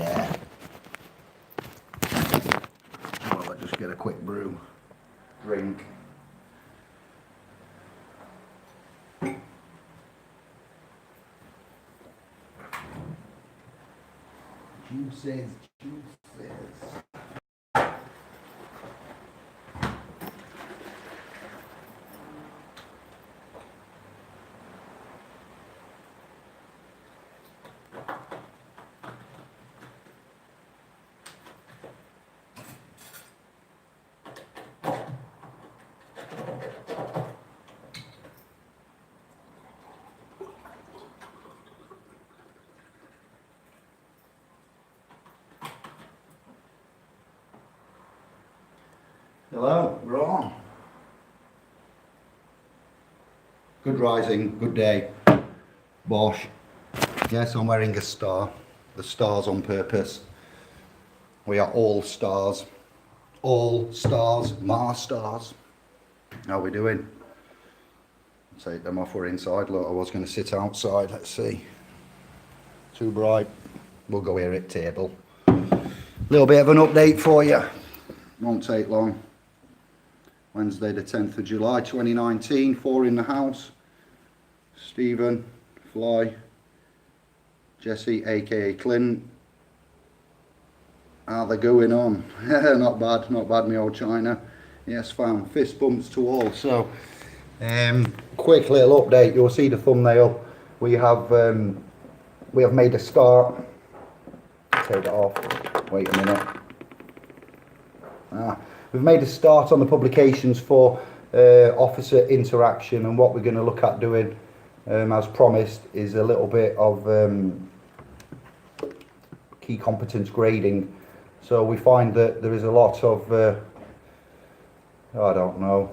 Yeah. Well, let's just get a quick brew. Drink. Juices. Hello, we're on. Good rising, good day. Bosh. Yes, I'm wearing a star. The star's on purpose. We are all stars. All stars, Mars stars. How are we doing? Take them off, we're inside. Look, I was going to sit outside, let's see. Too bright. We'll go here at table. Little bit of an update for you. Won't take long. Wednesday the 10th of July 2019, 4 in the house. Stephen, Fly, Jesse aka Clint. How they going on? Not bad, me old China. Yes, fam, fist bumps to all. So, quick little update. You'll see the thumbnail. We have made a start. Take it off. Wait a minute. We've made a start on the publications for officer interaction, and what we're going to look at doing, as promised, is a little bit of key competence grading. So we find that there is a lot of, I don't know,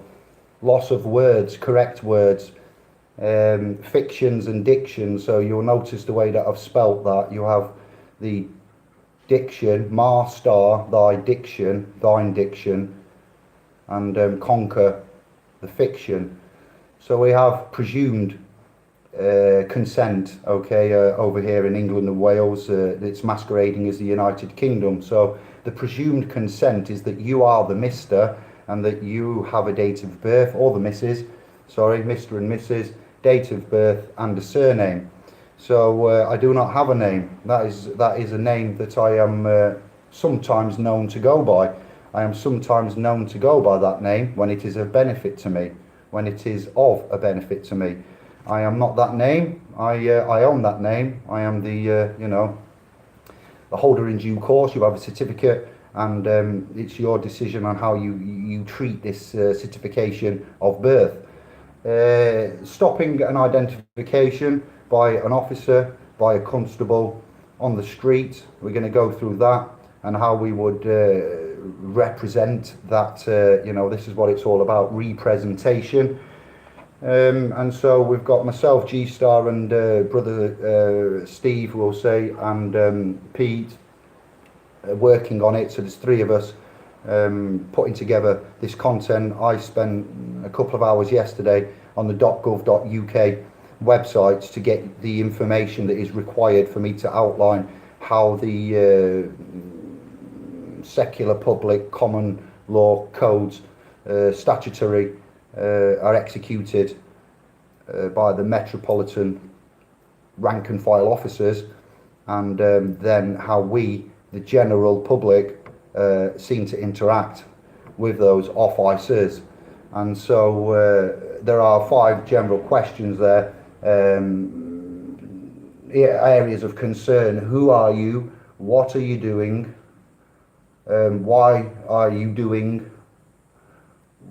loss of words, correct words, fictions and dictions. So you'll notice the way that I've spelt that. You have the diction, mar star, thy diction, thine diction, and conquer the fiction. So we have presumed consent, okay, over here in England and Wales. It's masquerading as the United Kingdom. So the presumed consent is that you are the Mr. and that you have a date of birth, or the Mrs. Sorry, Mr. and Mrs. date of birth and a surname. So I do not have a name. That is a name that I am sometimes known to go by. I am sometimes known to go by that name when it is a benefit to me, when it is of a benefit to me. I am not that name. I own that name. I am the the holder in due course. You have a certificate, and it's your decision on how you treat this certification of birth. Stopping an identification by an officer, by a constable on the street. We're going to go through that and how we would represent that. This is what it's all about, representation. And so we've got myself, G-Star, and brother Steve, we'll say, and Pete working on it. So there's 3 of us putting together this content. I spent a couple of hours yesterday on the .gov.uk websites to get the information that is required for me to outline how the secular, public, common law codes, statutory, are executed by the metropolitan rank and file officers, and then how we, the general public, seem to interact with those officers. And so there are 5 general questions there. Areas of concern: who are you, what are you doing, why are you doing,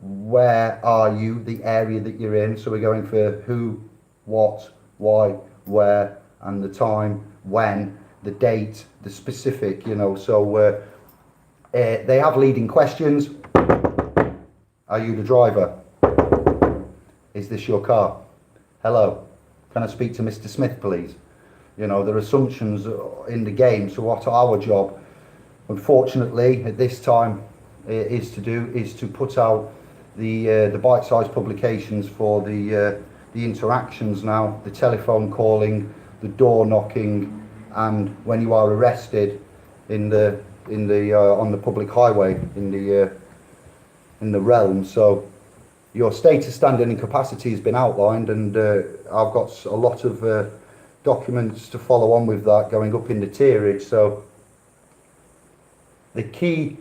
where are you, the area that you're in. So we're going for who, what, why, where, and the time, when, the date, the specific, so they have leading questions. Are you the driver? Is this your car? Hello, can I speak to Mr. Smith, please? There are assumptions in the game. So what our job, unfortunately, at this time is to put out the bite-sized publications for the interactions now, the telephone calling, the door knocking, and when you are arrested, in the on the public highway in the realm. So your status, standing and capacity has been outlined, and I've got a lot of documents to follow on with that going up in the tierage. So the key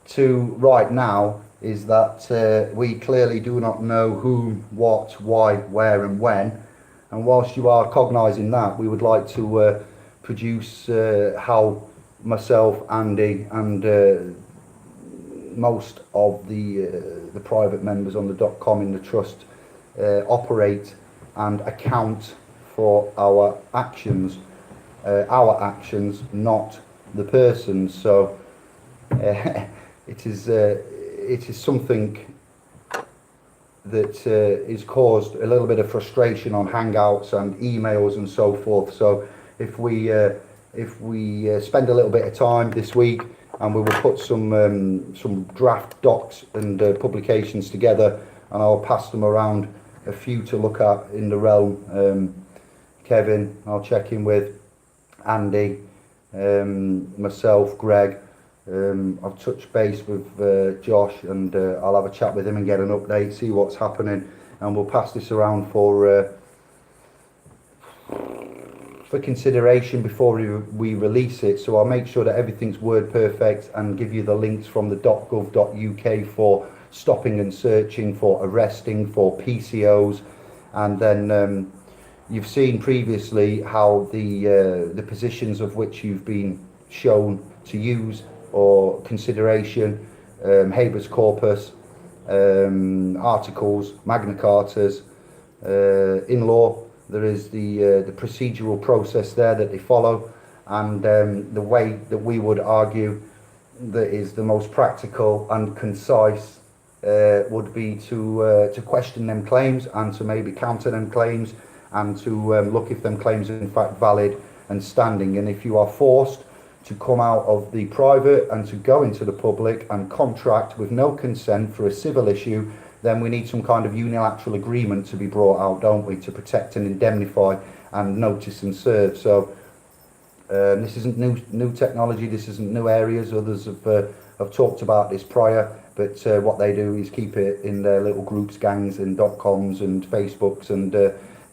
to right now is that we clearly do not know whom, what, why, where and when, and whilst you are cognising that, we would like to produce how myself, Andy and most of the private members on the .com in the trust operate and account for our actions, not the persons. So it is something that is caused a little bit of frustration on Hangouts and emails and so forth. So if we spend a little bit of time this week, and we will put some draft docs and publications together, and I'll pass them around, a few to look at in the realm. Kevin, I'll check in with Andy, myself, Greg. I've touched base with Josh, and I'll have a chat with him and get an update, see what's happening, and we'll pass this around for consideration before we release it. So I'll make sure that everything's word perfect and give you the links from the .gov.uk for stopping and searching, for arresting, for PCOs, and then you've seen previously how the positions of which you've been shown to use or consideration, habeas corpus, articles, Magna Cartas, in law. There is the procedural process there that they follow, and the way that we would argue that is the most practical and concise would be to question them claims and to maybe counter them claims, and to look if them claims are in fact valid and standing. And if you are forced to come out of the private and to go into the public and contract with no consent for a civil issue, then we need some kind of unilateral agreement to be brought out, don't we, to protect and indemnify and notice and serve. So this isn't new technology, this isn't new areas. Others have talked about this prior, but what they do is keep it in their little groups, gangs and .coms and Facebooks, and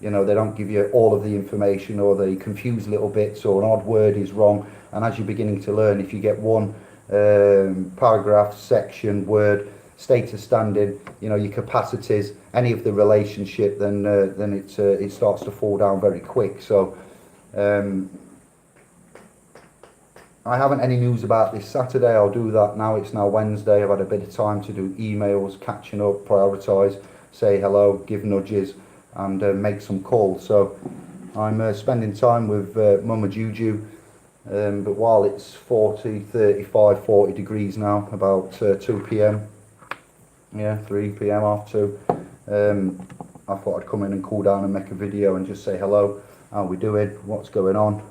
you know, they don't give you all of the information, or they confuse little bits, or an odd word is wrong. And as you're beginning to learn, if you get one paragraph, section, word, status, standing, you know, your capacities, any of the relationship, then it starts to fall down very quick. So I haven't any news about this Saturday. I'll do that now. It's now Wednesday. I've had a bit of time to do emails, catching up, prioritise, say hello, give nudges, and make some calls. So I'm spending time with Mama Juju, but while it's 40 degrees now, about 2 p.m, yeah, 3 p.m, half 2, I thought I'd come in and cool down and make a video and just say hello, how we doing, what's going on.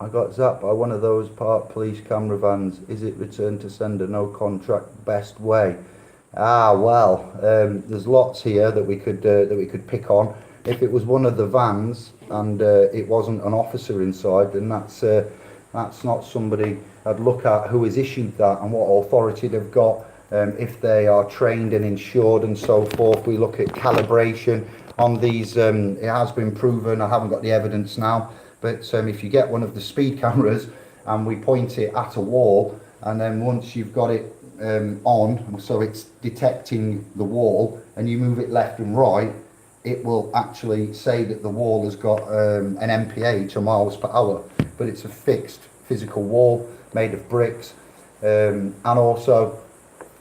I got zapped by one of those parked police camera vans. Is it return to sender, no contract, best way? Well, there's lots here that we could pick on. If it was one of the vans and it wasn't an officer inside, then that's not somebody I'd look at who has issued that and what authority they've got, if they are trained and insured and so forth. We look at calibration on these. It has been proven, I haven't got the evidence now, but if you get one of the speed cameras and we point it at a wall, and then once you've got it on, so it's detecting the wall, and you move it left and right, it will actually say that the wall has got an MPH, a miles per hour, but it's a fixed physical wall made of bricks. And also,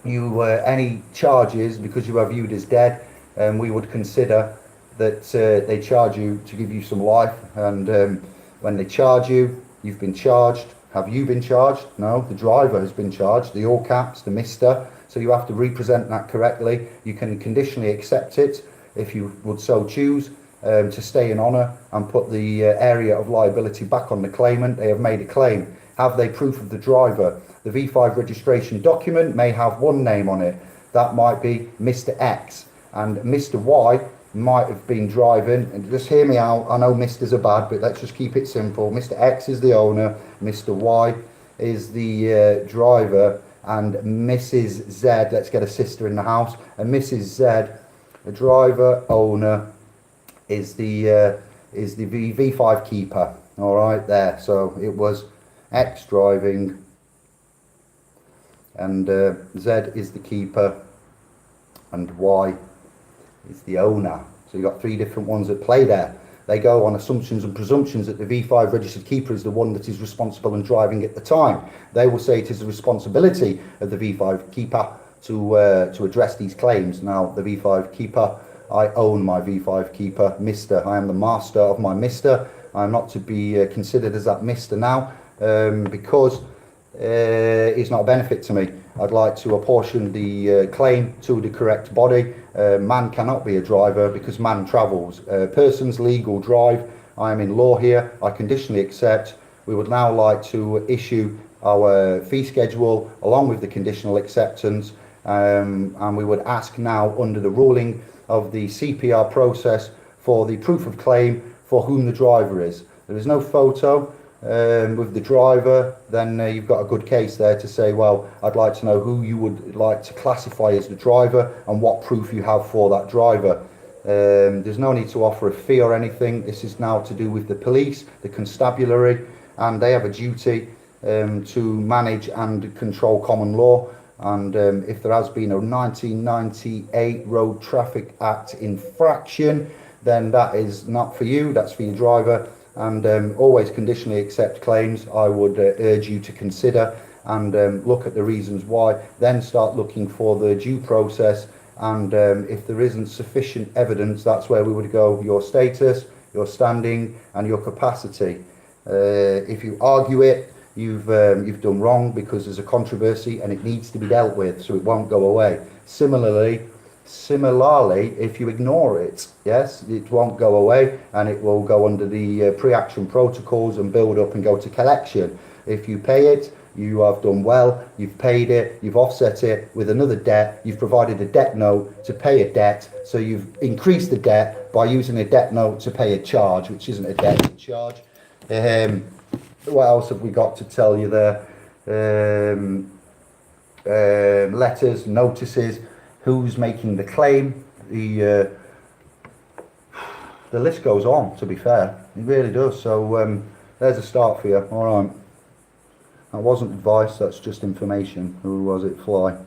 you any charges, because you are viewed as dead, we would consider that they charge you to give you some life, and when they charge you, you've been charged. Have you been charged? No, the driver has been charged, the all caps, the mister, so you have to represent that correctly. You can conditionally accept it if you would so choose, to stay in honour and put the area of liability back on the claimant. They have made a claim. Have they proof of the driver? The V5 registration document may have one name on it. That might be Mr. X, and Mr. Y might have been driving, and just hear me out, I know Misters are bad, but let's just keep it simple. Mr. X is the owner, Mr. Y is the driver, and Mrs. Z, let's get a sister in the house, and Mrs. Z, the driver, owner, is the V5 keeper. All right, there. So it was X driving, and Z is the keeper, and Y is the owner. So you've got three different ones at play there. They go on assumptions and presumptions that the V5 registered keeper is the one that is responsible and driving at the time. They will say it is the responsibility of the V5 keeper to address these claims. Now, the V5 keeper, I own my V5 keeper, Mr. I am the master of my Mr. I am not to be considered as that Mr. now because it's not a benefit to me. I'd like to apportion the claim to the correct body. Man cannot be a driver because man travels. Person's legal drive. I am in law here. I conditionally accept. We would now like to issue our fee schedule along with the conditional acceptance, and we would ask now under the ruling of the CPR process for the proof of claim for whom the driver is. There is no photo with the driver. Then you've got a good case there to say, well, I'd like to know who you would like to classify as the driver and what proof you have for that driver. There's no need to offer a fee or anything. This is now to do with the police, the constabulary, and they have a duty to manage and control common law. And if there has been a 1998 Road Traffic Act infraction, then that is not for you, that's for your driver. And always conditionally accept claims. I would urge you to consider and look at the reasons why, then start looking for the due process. And if there isn't sufficient evidence, that's where we would go your status, your standing and your capacity. If you argue it, you've done wrong because there's a controversy and it needs to be dealt with, so it won't go away. Similarly, if you ignore it, yes, it won't go away and it will go under the pre-action protocols and build up and go to collection. If you pay it, you have done well, you've paid it, you've offset it with another debt, you've provided a debt note to pay a debt, so you've increased the debt by using a debt note to pay a charge, which isn't a debt, it's a charge. What else have we got to tell you there? Letters, notices, who's making the claim, the list goes on, to be fair, it really does. So there's a start for you. All right, that wasn't advice, that's just information. Who was it? Fly.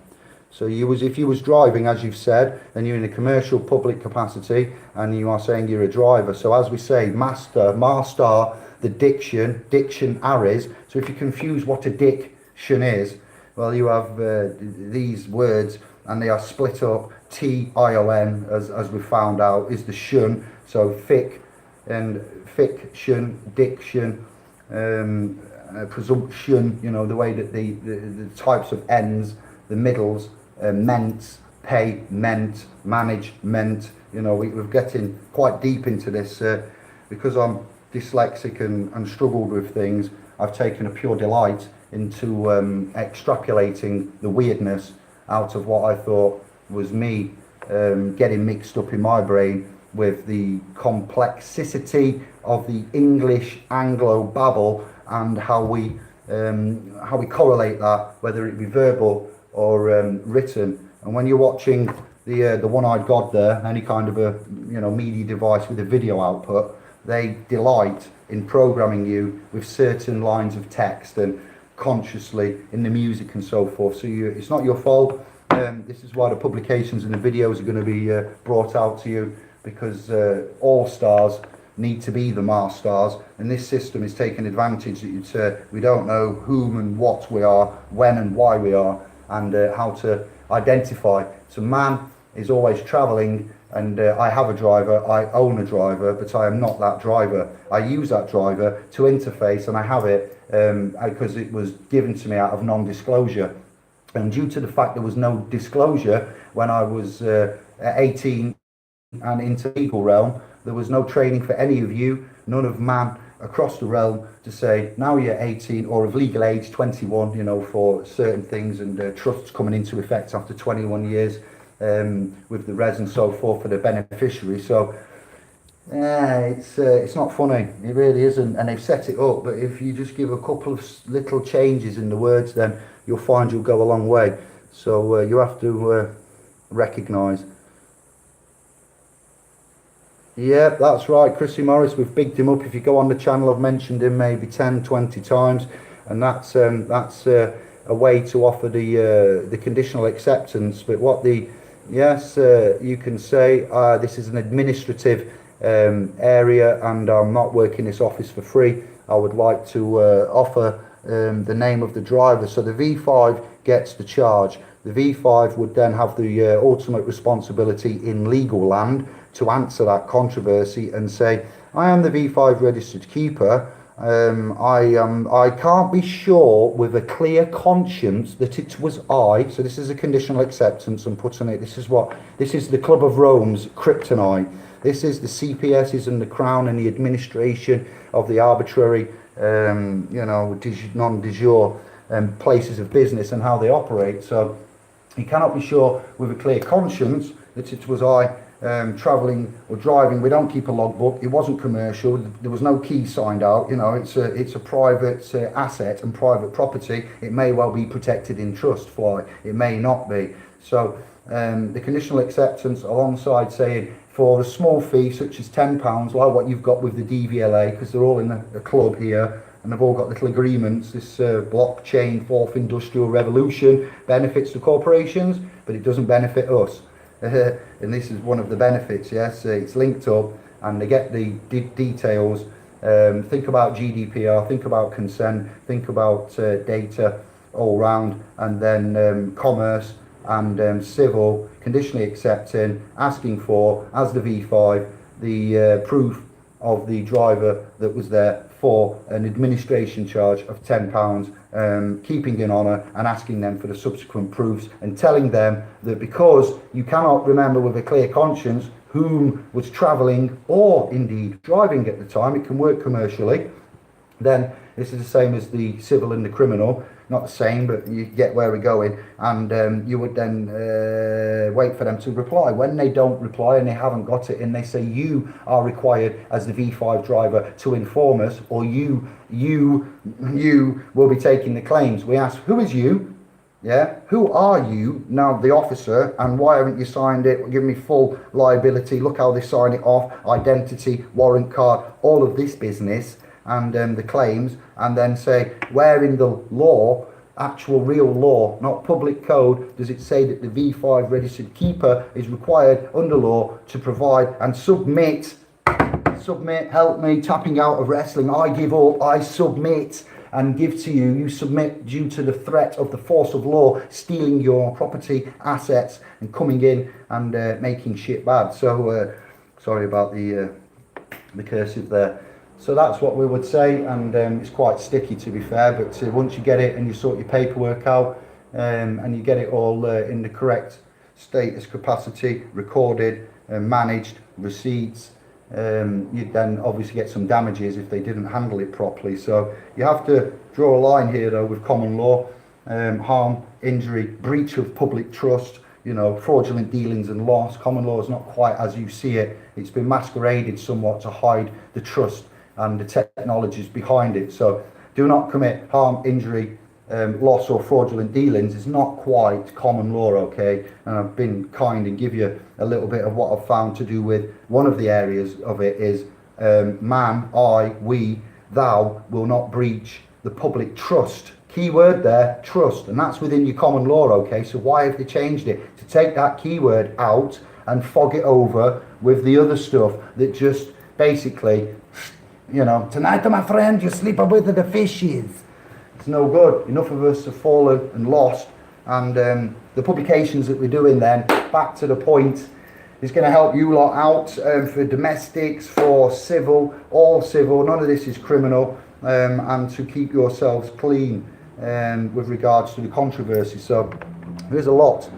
So if you was driving, as you've said, then you're in a commercial public capacity and you are saying you're a driver. So as we say, master, the dictionaries. So if you confuse what a diction is, well, you have these words and they are split up. T-I-O-N, as we found out, is the shun. So fic and fiction, diction, presumption, you know, the way that the types of ends, the middles, meant, pay, meant, manage, meant, you know, we're getting quite deep into this because I'm dyslexic and struggled with things. I've taken a pure delight into extrapolating the weirdness out of what I thought was me getting mixed up in my brain with the complexity of the English Anglo babble and how we correlate that, whether it be verbal or written. And when you're watching the one-eyed god there, any kind of a media device with a video output, they delight in programming you with certain lines of text and consciously in the music and so forth. So it's not your fault. This is why the publications and the videos are going to be brought out to you, because all stars need to be the Mars stars, and this system is taking advantage that we don't know whom and what we are, when and why we are, and how to identify. So man is always travelling, and I have a driver, I own a driver, but I am not that driver. I use that driver to interface, and I have it because it was given to me out of non-disclosure. And due to the fact there was no disclosure when I was 18 and into the legal realm, there was no training for any of you, none of man across the realm, to say now you're 18 or of legal age 21, for certain things, and trusts coming into effect after 21 years. with the res and so forth for the beneficiary. So it's not funny, it really isn't, and they've set it up, but if you just give a couple of little changes in the words, then you'll find you'll go a long way. So you have to recognise. Yeah, that's right, Chrissy Morris, we've bigged him up. If you go on the channel, I've mentioned him maybe 10-20 times, and that's a way to offer the conditional acceptance. But what the you can say this is an administrative area, and I'm not working this office for free. I would like to offer the name of the driver. So the V5 gets the charge. The V5 would then have the ultimate responsibility in legal land to answer that controversy and say, I am the V5 registered keeper. I can't be sure with a clear conscience that it was I. So this is a conditional acceptance. I'm putting it. This is the Club of Rome's kryptonite. This is the CPS's and the Crown and the administration of the arbitrary, non de jure places of business and how they operate. So you cannot be sure with a clear conscience that it was I travelling or driving. We don't keep a logbook. It wasn't commercial. There was no key signed out. It's a private asset and private property. It may well be protected in trust, fly. It may not be. So the conditional acceptance, alongside saying for a small fee such as £10, like what you've got with the DVLA, because they're all in a club here and they've all got little agreements. This blockchain fourth industrial revolution benefits the corporations, but it doesn't benefit us. And this is one of the benefits. Yes, it's linked up and they get the details. Think about GDPR, think about consent, think about data all round, and then commerce and civil, conditionally accepting, asking for, as the V5, the proof of the driver that was there for an administration charge of £10, keeping in honour and asking them for the subsequent proofs, and telling them that because you cannot remember with a clear conscience whom was travelling or indeed driving at the time, it can work commercially, then this is the same as the civil and the criminal. Not the same, but you get where we're going, and you would then wait for them to reply. When they don't reply and they haven't got it, and they say you are required as the V5 driver to inform us, or you will be taking the claims. We ask, who is you? Yeah, who are you now, the officer, and why haven't you signed it? Give me full liability. Look how they sign it off, identity, warrant card, all of this business. And the claims, and then say, where in the law, actual real law, not public code, does it say that the V5 registered keeper is required under law to provide and submit, help me, tapping out of wrestling, I give up, I submit and give to you, you submit due to the threat of the force of law, stealing your property, assets, and coming in and making shit bad. So, sorry about the cursive there. So that's what we would say, and it's quite sticky to be fair, but once you get it and you sort your paperwork out and you get it all in the correct status capacity, recorded, managed, receipts, you'd then obviously get some damages if they didn't handle it properly. So you have to draw a line here though with common law, harm, injury, breach of public trust, fraudulent dealings and loss. Common law is not quite as you see it. It's been masqueraded somewhat to hide the trust and the technologies behind it. So do not commit harm, injury, loss or fraudulent dealings. Is not quite common law, okay? And I've been kind and give you a little bit of what I've found to do with one of the areas of it is man, I, we, thou will not breach the public trust. Key word there, trust, and that's within your common law, okay? So why have they changed it? To take that keyword out and fog it over with the other stuff that just basically, tonight, my friend, you sleep with the fishes. It's no good. Enough of us have fallen and lost. And the publications that we're doing then, back to the point, is going to help you lot out for domestics, for civil, all civil. None of this is criminal. And to keep yourselves clean with regards to the controversy. So there's a lot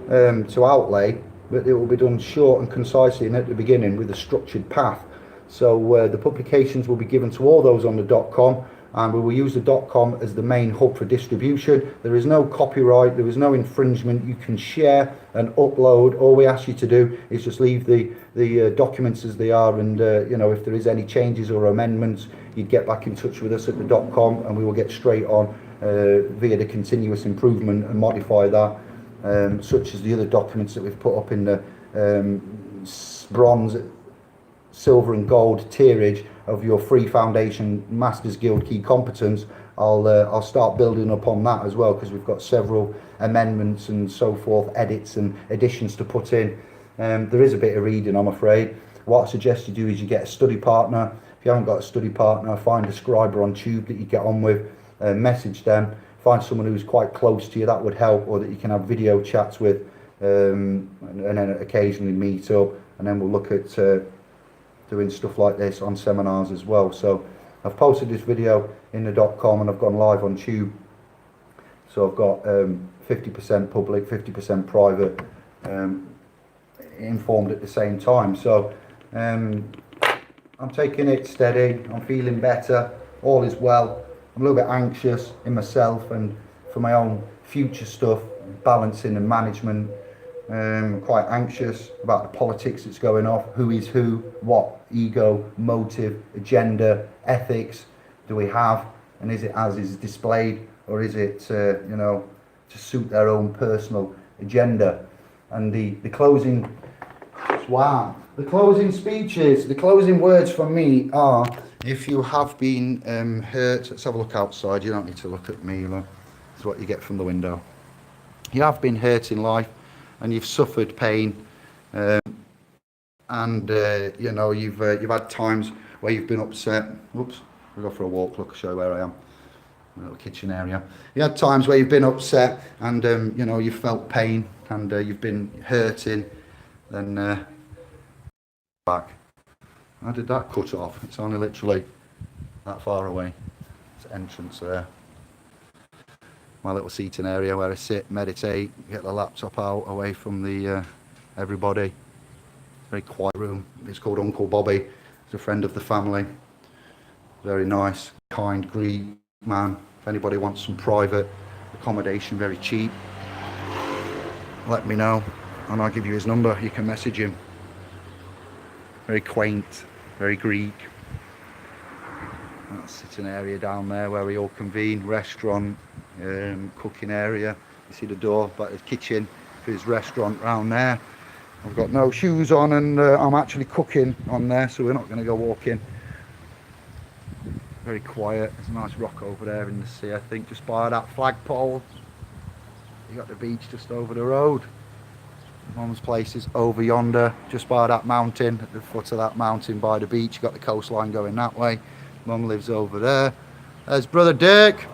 to outlay, but it will be done short and concisely and at the beginning with a structured path. So the publications will be given to all those on the .com, and we will use the .com as the main hub for distribution. There is no copyright, there is no infringement. You can share and upload. All we ask you to do is just leave the documents as they are, and you know, if there is any changes or amendments, you'd get back in touch with us at the .com, and we will get straight on via the continuous improvement and modify that, such as the other documents that we've put up in the bronze, silver and gold tierage of your free foundation Masters Guild key competence. I'll start building upon that as well, because we've got several amendments and so forth, edits and additions to put in. There is a bit of reading, I'm afraid. What I suggest you do is you get a study partner. If you haven't got a study partner, find a scriber on Tube that you get on with, message them, find someone who's quite close to you, that would help, or that you can have video chats with, and then occasionally meet up, and then we'll look at doing stuff like this on seminars as well. So I've posted this video in the .com, and I've gone live on Tube. So I've got 50% public, 50% private, informed at the same time. So I'm taking it steady, I'm feeling better, all is well. I'm a little bit anxious in myself and for my own future stuff, balancing and management. Quite anxious about the politics that's going off, who is who, what ego, motive, agenda, ethics do we have, and is it as is displayed, or is it you know, to suit their own personal agenda. And the closing, wow, the closing speeches, the closing words from me are, if you have been hurt, let's have a look outside, you don't need to look at me, look. That's what you get from the window. You have been hurt in life, and you've suffered pain, and you know, you've had times where you've been upset. Oops, we'll go for a walk, look, show you where I am, a little kitchen area. You had times where you've been upset, and you know, you've felt pain, and you've been hurting, then back. How did that cut off? It's only literally that far away. It's the entrance there. My little seating area where I sit, meditate, get the laptop out away from the everybody. Very quiet room. It's called Uncle Bobby. He's a friend of the family. Very nice, kind Greek man. If anybody wants some private accommodation, very cheap, let me know and I'll give you his number. You can message him. Very quaint, very Greek. That's sitting area down there where we all convene. Restaurant, cooking area. You see the door, but the kitchen for his restaurant round there. I've got no shoes on, and I'm actually cooking on there, so we're not going to go walking. Very quiet. There's a nice rock over there in the sea, I think, just by that flagpole. You got the beach just over the road. Mum's place is over yonder, just by that mountain, at the foot of that mountain by the beach. You got the coastline going that way. Mum lives over there. There's brother Dirk.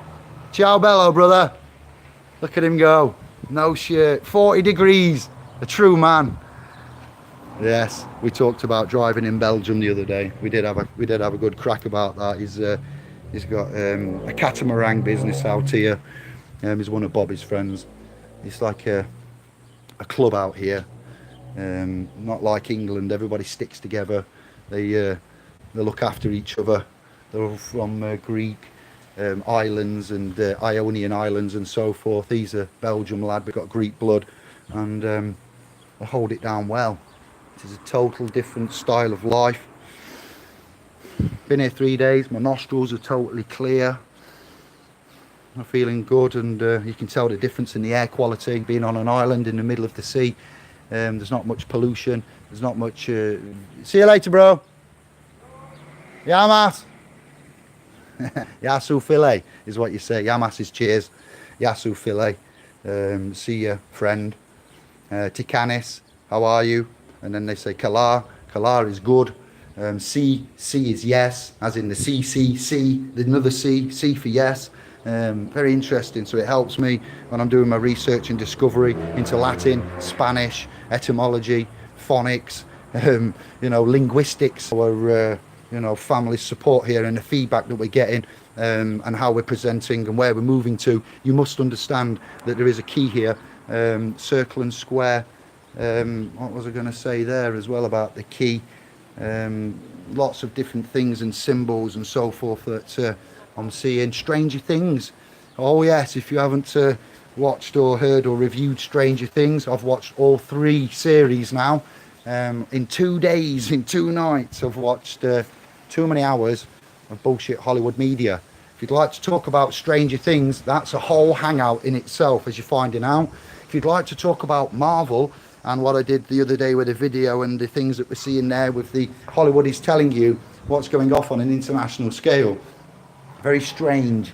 Ciao bello, brother. Look at him go. No shirt. 40 degrees. A true man. Yes, we talked about driving in Belgium the other day. We did have a good crack about that. He's got a catamaran business out here. He's one of Bobby's friends. It's like a club out here. Not like England. Everybody sticks together. They look after each other. They're all from Greek islands and Ionian islands and so forth. He's a Belgium lad, but got Greek blood, and they hold it down well. It is a total different style of life. Been here 3 days. My nostrils are totally clear. I'm feeling good, and you can tell the difference in the air quality. Being on an island in the middle of the sea, there's not much pollution. There's not much. See you later, bro. Yamas. Yasu filet is what you say. Yamas is cheers. Yasu filet. See ya, friend. Tikanis, how are you? And then they say Kalar. Kalar is good. C is yes, as in the C, another C for yes. Very interesting. So it helps me when I'm doing my research and discovery into Latin, Spanish, etymology, phonics, you know, linguistics, or you know, family support here, and the feedback that we're getting, and how we're presenting and where we're moving to. You must understand that there is a key here. Circle and square. What was I going to say there as well about the key? Lots of different things and symbols and so forth that I'm seeing Stranger Things. Oh yes, if you haven't watched or heard or reviewed Stranger Things, I've watched all 3 series now. In 2 days, in 2 nights, I've watched too many hours of bullshit Hollywood media. If you'd like to talk about Stranger Things, that's a whole hangout in itself, as you're finding out. If you'd like to talk about Marvel and what I did the other day with a video and the things that we're seeing there with the Hollywood is telling you what's going off on an international scale. Very strange.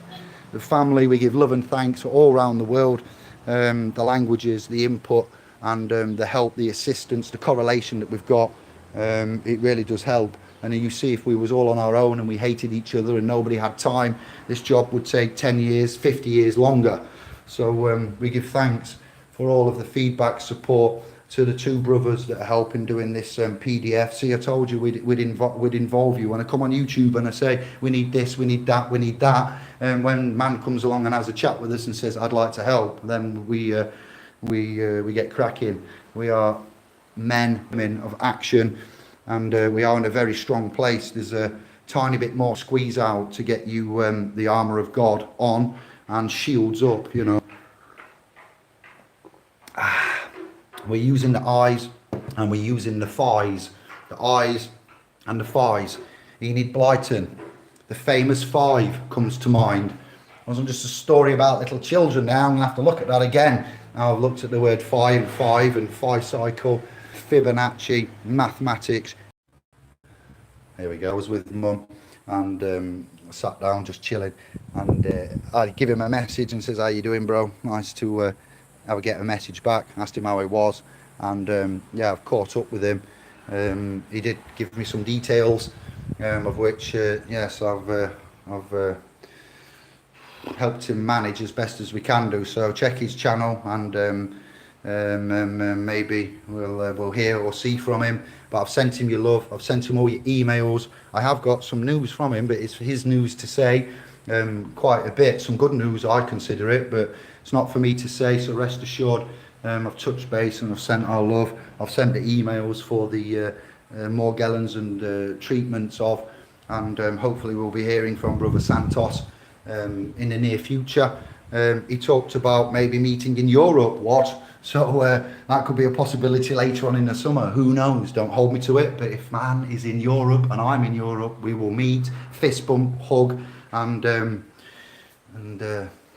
The family, we give love and thanks all around the world. The languages, the input, and the help, the assistance, the correlation that we've got. It really does help. And you see, if we was all on our own and we hated each other and nobody had time, this job would take 10 years, 50 years longer. So we give thanks for all of the feedback, support to the 2 brothers that are helping doing this PDF. See, I told you we'd involve you. When I come on YouTube and I say, we need this, we need that, we need that, and when man comes along and has a chat with us and says, I'd like to help, then we get cracking. We are men of action, and we are in a very strong place. There's a tiny bit more squeeze out to get you the armour of God on and shields up, you know. We're using the eyes and we're using the thighs. The eyes and the thighs. Enid Blyton, the famous 5 comes to mind. It wasn't just a story about little children now. I'm going to have to look at that again. Now I've looked at the word 5 and phi cycle, Fibonacci, mathematics. Here we go. I was with Mum and I sat down just chilling, and I give him a message and says, how you doing, bro? Nice to get a message back. Asked him how he was, and yeah, I've caught up with him. He did give me some details, of which yes, I've helped him manage as best as we can do. So check his channel, and maybe we'll hear or see from him. But I've sent him your love. I've sent him all your emails. I have got some news from him, but it's his news to say. Quite a bit, some good news I consider it, but it's not for me to say, so rest assured. I've touched base and I've sent our love. I've sent the emails for the Morgellons and treatments of, and hopefully we'll be hearing from Brother Santos in the near future. He talked about maybe meeting in Europe, so that could be a possibility later on in the summer. Who knows? Don't hold me to it, but if man is in Europe and I'm in Europe, we will meet, fist bump, hug, and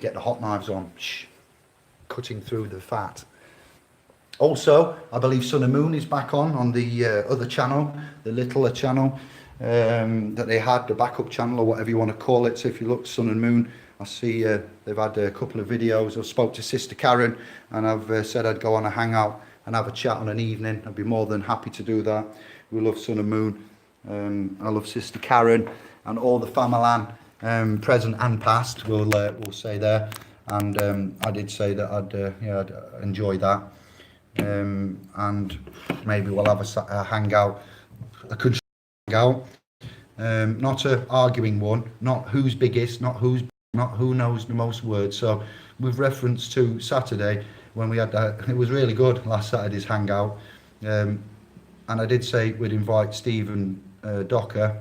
get the hot knives on, cutting through the fat. Also, I believe Sun and Moon is back on the other channel, the littler channel that they had, the backup channel or whatever you want to call it. So if you look, Sun and Moon, I see they've had a couple of videos. I've spoke to Sister Karen, and I've said I'd go on a hangout and have a chat on an evening. I'd be more than happy to do that. We love Sun and Moon. I love Sister Karen and all the family, present and past, we'll say there. And I did say that I'd enjoy that. And maybe we'll have a hangout, a country hangout. Not a arguing one, not who's biggest, not who knows the most words. So with reference to Saturday, when we had that, it was really good last Saturday's hangout. And I did say we'd invite Steve and Docker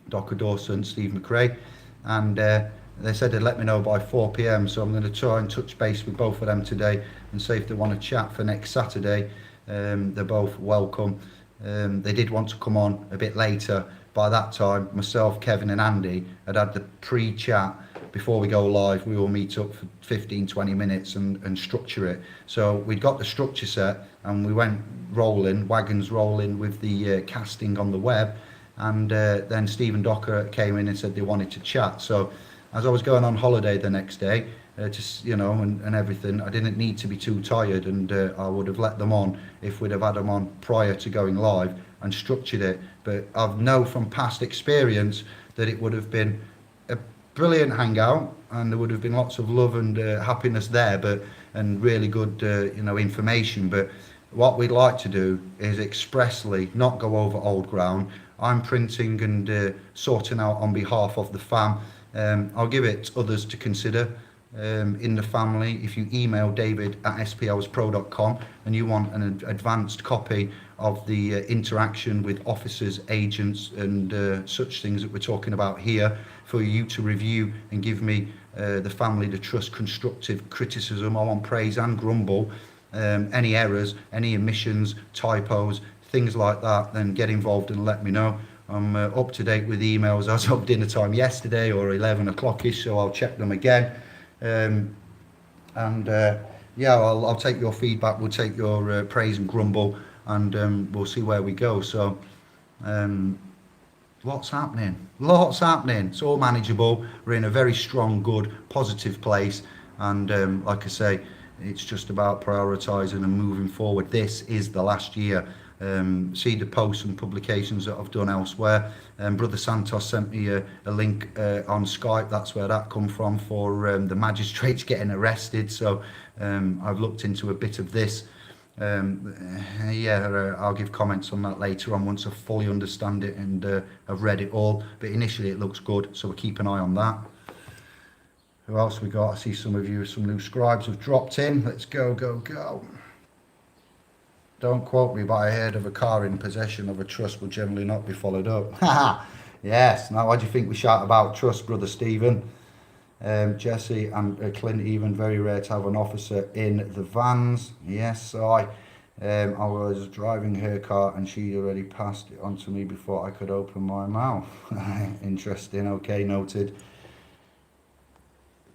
Dawson, Steve McRae, and they said they'd let me know by 4 p.m. So I'm going to try and touch base with both of them today and see if they want to chat for next Saturday. They're both welcome. They did want to come on a bit later. By that time, myself, Kevin and Andy had had the pre-chat. Before we go live, we will meet up for 15-20 minutes and structure it. So we'd got the structure set and we went rolling, wagons rolling with the casting on the web. And then Steve and Docker came in and said they wanted to chat. So as I was going on holiday the next day, just, you know, and everything, I didn't need to be too tired, and I would have let them on if we'd have had them on prior to going live and structured it. But I know from past experience that it would have been a brilliant hangout, and there would have been lots of love and happiness there, and really good information. But what we'd like to do is expressly not go over old ground. I'm printing and sorting out on behalf of the fam. I'll give it to others to consider in the family. If you email david@sphourspro.com and you want an advanced copy of the interaction with officers, agents, and such things that we're talking about here, for you to review and give me, the family, the trust, constructive criticism. I want praise and grumble. Any errors, any omissions, typos, things like that, then get involved and let me know. I'm up to date with emails as of dinner time yesterday, or 11 o'clock-ish, so I'll check them again. Yeah, I'll take your feedback, we'll take your praise and grumble, and we'll see where we go. So lots happening, it's all manageable. We're in a very strong, good, positive place, and like I say, it's just about prioritising and moving forward. This is the last year. See the posts and publications that I've done elsewhere. Brother Santos sent me a link on Skype. That's where that come from, for the magistrates getting arrested. So I've looked into a bit of this. Yeah, I'll give comments on that later on once I fully understand it and I've read it all. But initially it looks good, so we'll keep an eye on that. Who else we got? I see some of you, some new scribes have dropped in. Let's go. Don't quote me, but I heard of a car in possession of a trust will generally not be followed up. Yes. Now, what do you think we shout about trust, Brother Stephen? Jesse and Clint, even very rare to have an officer in the vans. Yes, I was driving her car and she already passed it on to me before I could open my mouth. Interesting. Okay, noted.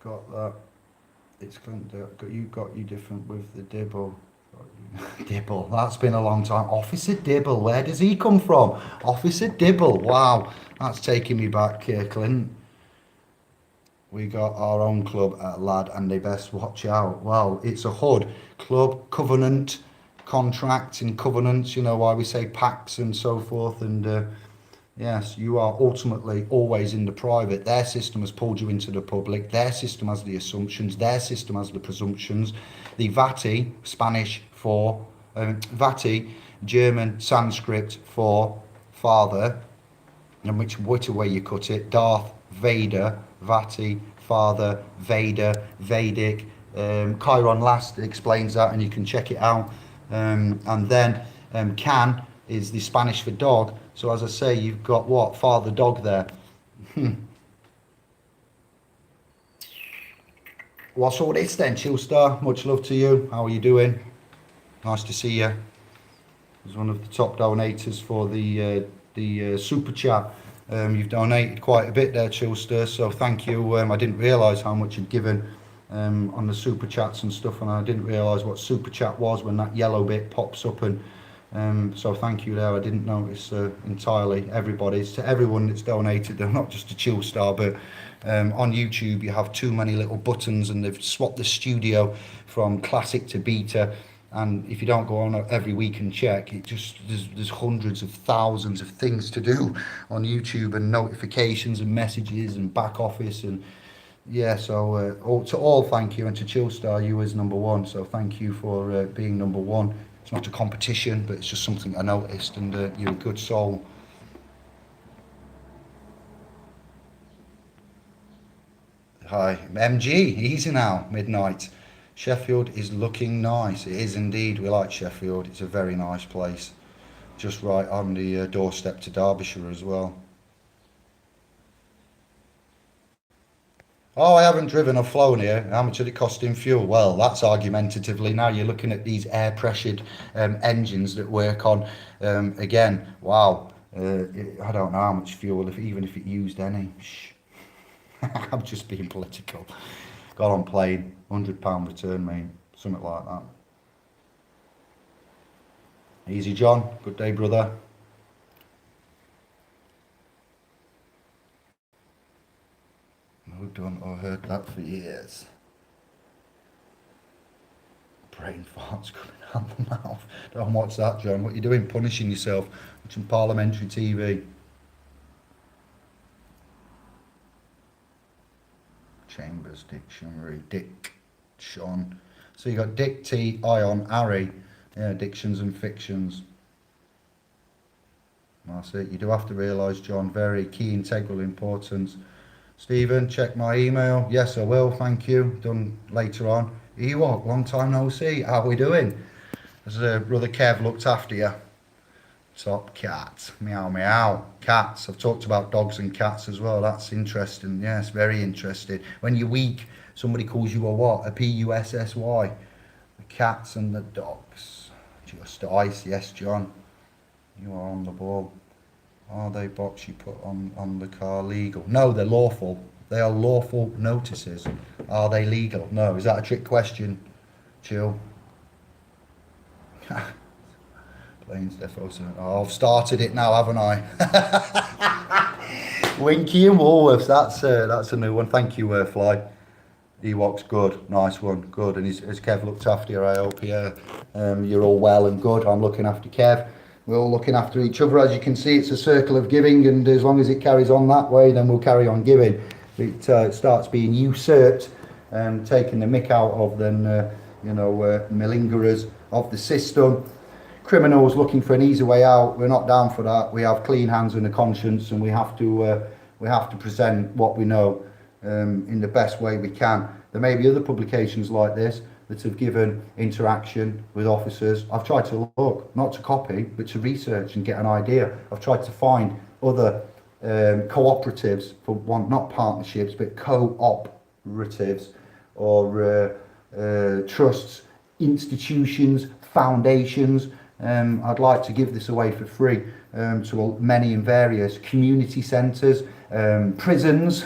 Got that. It's Clint. You different with the Dibble. Dibble, that's been a long time. Officer Dibble, where does he come from? Officer Dibble, wow, that's taking me back, Clint. We got our own club, lad, and they best watch out. Well, it's a HUD club, covenant, contract and covenants, you know why we say pacts and so forth, and yes, you are ultimately always in the private. Their system has pulled you into the public. Their system has the assumptions. Their system has the presumptions. The Vati, Spanish for Vati, German, Sanskrit for father, and which way you cut it, Darth Vader, Vati, father, Vader, Vedic. Chiron last explains that, and you can check it out. And then Can is the Spanish for dog. So as I say, you've got what? Father dog there. What's all this then, Chillstar? Much love to you. How are you doing? Nice to see you. As one of the top donators for the super chat. You've donated quite a bit there, Chillstar, so thank you. I didn't realise how much you'd given on the super chats and stuff, and I didn't realise what super chat was when that yellow bit pops up, and so thank you there. I didn't notice entirely. Everybody's, to everyone that's donated, they're not just a Chillstar, but on YouTube you have too many little buttons, and they've swapped the studio from classic to beta, and if you don't go on every week and check, it just there's hundreds of thousands of things to do on YouTube, and notifications and messages and back office, and yeah, so to all, thank you, and to Chillstar, you as number one, so thank you for being number one. It's not a competition, but it's just something I noticed, and you're a good soul. Hi, MG, easy now, midnight. Sheffield is looking nice. It is indeed. We like Sheffield. It's a very nice place. Just right on the doorstep to Derbyshire as well. Oh, I haven't driven or flown here. How much did it cost in fuel? Well, that's argumentatively. Now you're looking at these air-pressured engines that work on, again, wow. I don't know how much fuel, even if it used any. Shh. I'm just being political. Got on plane, £100 return, mate. Something like that. Easy, John. Good day, brother. No, done or heard that for years. Brain farts coming out the mouth. Don't watch that, John. What are you doing? Punishing yourself. Watching parliamentary TV. Chambers Dictionary, diction. So you got dic't'ion, Ari, yeah, dictions and fictions. That's it. You do have to realise, John, very key, integral importance. Stephen, check my email. Yes, I will. Thank you. Done later on. Ewok, long time no see. How are we doing? Has Brother Kev looked after you? Top cat. Meow meow. Cats. I've talked about dogs and cats as well. That's interesting. Yes, very interesting. When you're weak, somebody calls you a what? A P-U-S-S-Y. The cats and the dogs. Just ice. Yes, John. You are on the ball. Are they box you put on the car legal? No, they're lawful. They are lawful notices. Are they legal? No. Is that a trick question? Chill. Planes defo. Oh, I've started it now, haven't I? Winky and Woolworths. That's a new one. Thank you, Fly. Ewok's good. Nice one. Good. And has Kev looked after you? I hope you're all well and good. I'm looking after Kev. We're all looking after each other. As you can see, it's a circle of giving, and as long as it carries on that way, then we'll carry on giving. It starts being usurped and taking the mick out of, then malingerers of the system, criminals looking for an easy way out. We're not down for that. We have clean hands and a conscience, and we have to present what we know in the best way we can. There may be other publications like this that have given interaction with officers. I've tried to look, not to copy, but to research and get an idea. I've tried to find other cooperatives, for one, not partnerships, but cooperatives, or trusts, institutions, foundations. I'd like to give this away for free to many and various community centres, prisons.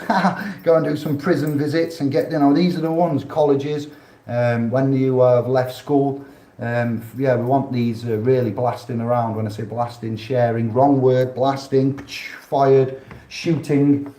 Go and do some prison visits and get, these are the ones, colleges. When you have left school, we want these really blasting around. When I say blasting, sharing, wrong word, blasting, fired, shooting.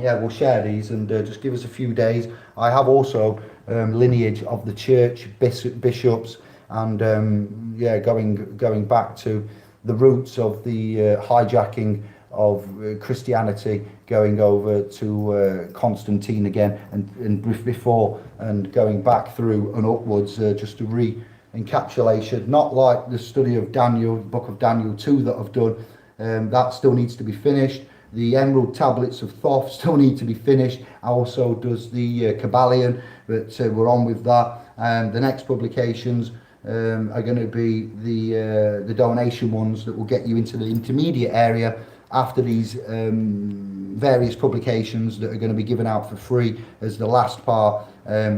Yeah, we'll share these and just give us a few days. I have also lineage of the church, bishops, and going back to the roots of the hijacking of Christianity, going over to Constantine again, and before, and going back through and upwards, just a re-encapsulation, not like the study of Daniel, book of Daniel 2 that I've done. That still needs to be finished. The Emerald Tablets of Thoth still need to be finished. Also does the Kabbalion, but we're on with that. The next publications are going to be the donation ones that will get you into the intermediate area after these various publications that are going to be given out for free as the last part.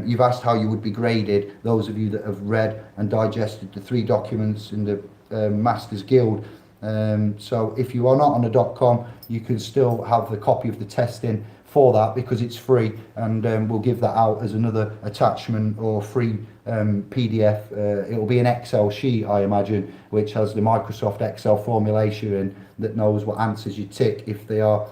You've asked how you would be graded, those of you that have read and digested the 3 documents in the Masters Guild. So if you are not on a .com, you can still have the copy of the testing for that, because it's free, and we'll give that out as another attachment or free PDF. It will be an Excel sheet, I imagine, which has the Microsoft Excel formulation that knows what answers you tick, if they are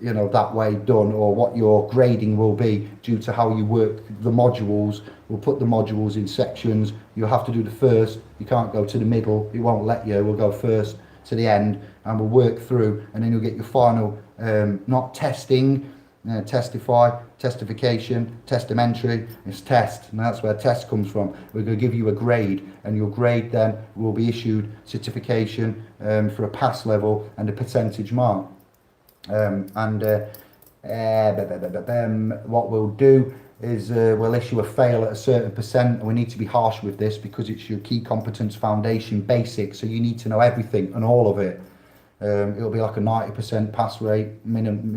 that way done, or what your grading will be due to how you work the modules. We'll put the modules in sections. You'll have to do the first, you can't go to the middle, it won't let you. We'll go first to the end, and we'll work through, and then you'll get your final not testing, testify, testification, testamentary. It's test, and that's where test comes from. We're going to give you a grade, and your grade then will be issued certification for a pass level and a percentage mark. What we'll do is we'll issue a fail at a certain percent, and we need to be harsh with this because it's your key competence foundation basic, so you need to know everything and all of it. It'll be like a 90% pass rate, minimum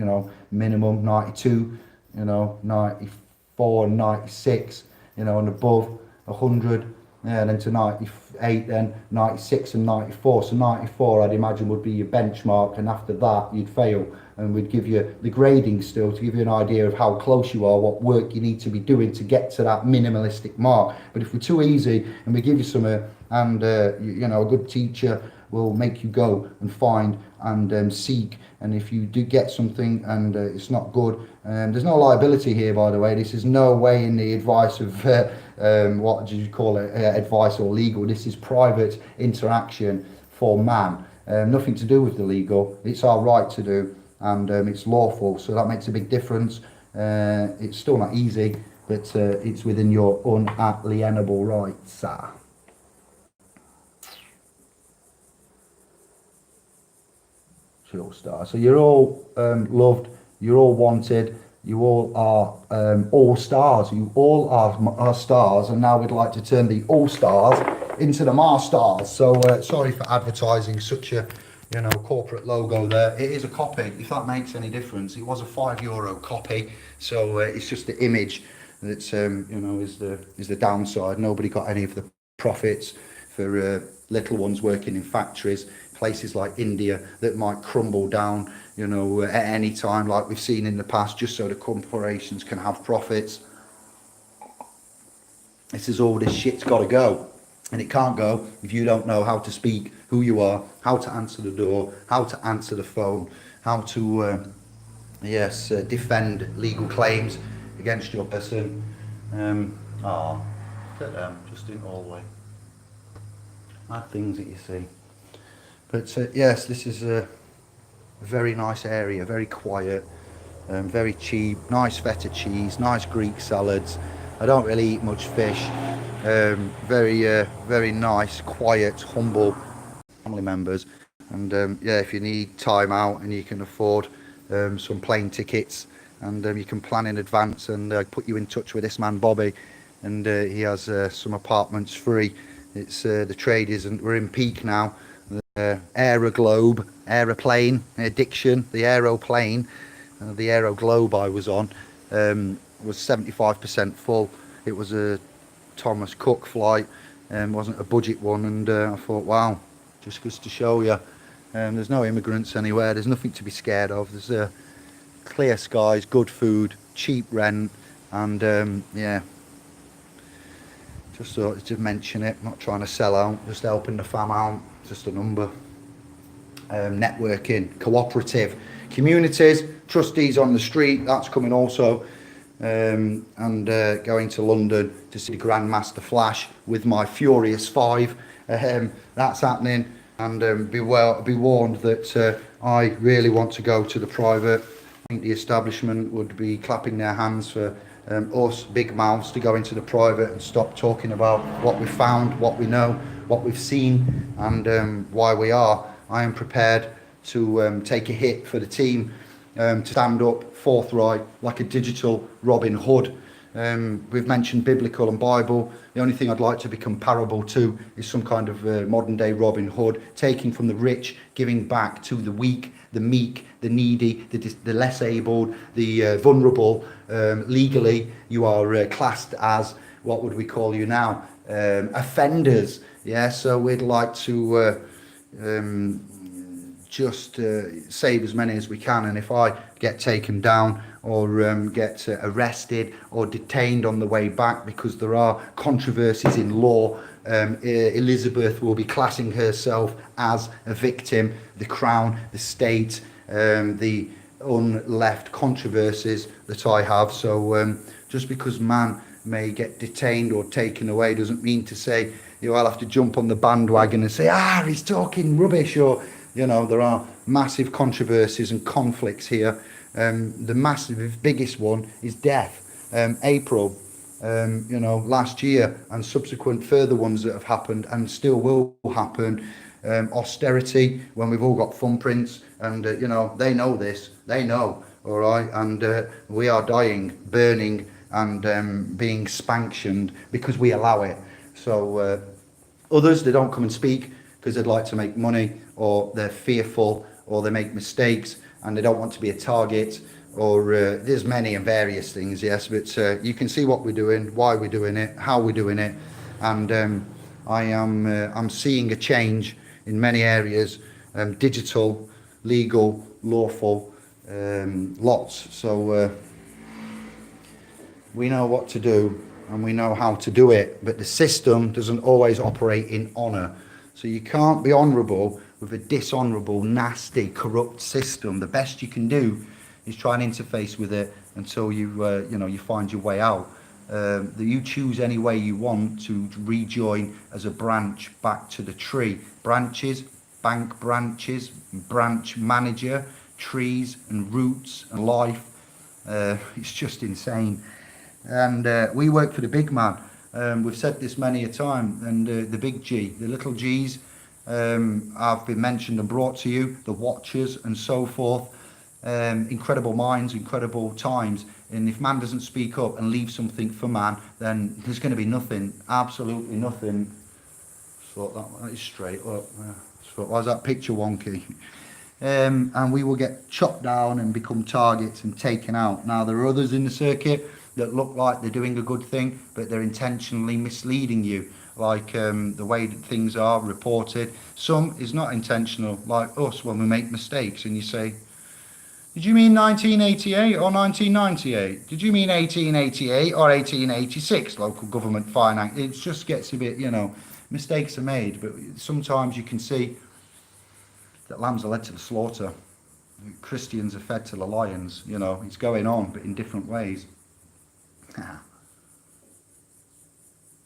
92, 94, 96, and above 100, and then to 98, then 96 and 94. So 94, I'd imagine, would be your benchmark, and after that you'd fail, and we'd give you the grading still to give you an idea of how close you are, what work you need to be doing to get to that minimalistic mark. But if we're too easy and we give you some, and a good teacher will make you go and find and seek, and if you do get something and it's not good, there's no liability here, by the way. This is no way in the advice of what do you call it, advice or legal. This is private interaction for man, nothing to do with the legal. It's our right to do, and it's lawful, so that makes a big difference. It's still not easy, but it's within your unalienable rights. Star. So you're all loved, you're all wanted, you all are all stars, you all are stars, and now we'd like to turn the all stars into the Mars stars. So sorry for advertising such a, you know, corporate logo there. It is a copy, if that makes any difference. It was a €5 copy, so it's just the image that's you know, is the downside. Nobody got any of the profits for little ones working in factories, places like India that might crumble down, you know, at any time, like we've seen in the past, just so the corporations can have profits. This is all, this shit's got to go. And it can't go if you don't know how to speak, who you are, how to answer the door, how to answer the phone, how to, defend legal claims against your person. Look at them, just in all the way. Mad things that you see. But yes, this is a very nice area, very quiet, very cheap, nice feta cheese, nice Greek salads. I don't really eat much fish. Very nice, quiet, humble family members. And yeah, if you need time out and you can afford some plane tickets, and you can plan in advance, and put you in touch with this man Bobby, and he has some apartments free. It's the trade isn't, we're in peak now. Aeroglobe, aeroplane, addiction, the aeroplane, the Aero Globe I was on was 75% full. It was a Thomas Cook flight, wasn't a budget one, and I thought, wow, just goes to show you, there's no immigrants anywhere, there's nothing to be scared of, there's clear skies, good food, cheap rent, and yeah, just thought to mention it, not trying to sell out, just helping the fam out, just a number. Networking, cooperative, communities, trustees on the street, that's coming also. And going to London to see the Grandmaster Flash with my Furious 5, that's happening. And be warned that I really want to go to the private. I think the establishment would be clapping their hands for us big mouths to go into the private and stop talking about what we found, what we know, what we've seen, and why we are. I am prepared to take a hit for the team, to stand up forthright like a digital Robin Hood. We've mentioned biblical and Bible. The only thing I'd like to be comparable to is some kind of modern day Robin Hood, taking from the rich, giving back to the weak, the meek, the needy, the less abled, the vulnerable. Legally, you are classed as, what would we call you now? Offenders. Yeah, so we'd like to just save as many as we can, and if I get taken down or get arrested or detained on the way back because there are controversies in law, Elizabeth will be classing herself as a victim. The Crown, the state, the unleft controversies that I have. So just because man may get detained or taken away doesn't mean to say, you know, I'll have to jump on the bandwagon and say, he's talking rubbish, or, you know, there are massive controversies and conflicts here. The massive, biggest one is death. April, last year, and subsequent further ones that have happened and still will happen. Austerity, when we've all got thumbprints, and, they know this, they know, all right, and we are dying, burning, and being sanctioned because we allow it. So others, they don't come and speak because they'd like to make money, or they're fearful, or they make mistakes and they don't want to be a target, or there's many and various things, yes, but you can see what we're doing, why we're doing it, how we're doing it, and I'm seeing a change in many areas, digital, legal, lawful, lots. So we know what to do and we know how to do it, but the system doesn't always operate in honour. So you can't be honourable with a dishonourable, nasty, corrupt system. The best you can do is try and interface with it until you find your way out. You choose any way you want to rejoin as a branch back to the tree. Branches, bank branches, branch manager, trees and roots and life. It's just insane. And we work for the big man. We've said this many a time, and the big G, the little G's have been mentioned and brought to you, the watchers and so forth. Incredible minds, incredible times, and if man doesn't speak up and leave something for man, then there's going to be nothing, absolutely nothing. thought that is straight. Look, why is that picture wonky? And we will get chopped down and become targets and taken out. Now there are others in the circuit that look like they're doing a good thing, but they're intentionally misleading you, like the way that things are reported. Some is not intentional, like us when we make mistakes and you say, did you mean 1988 or 1998? Did you mean 1888 or 1886? Local government finance. It just gets a bit, mistakes are made, but sometimes you can see that lambs are led to the slaughter. Christians are fed to the lions. It's going on, but in different ways.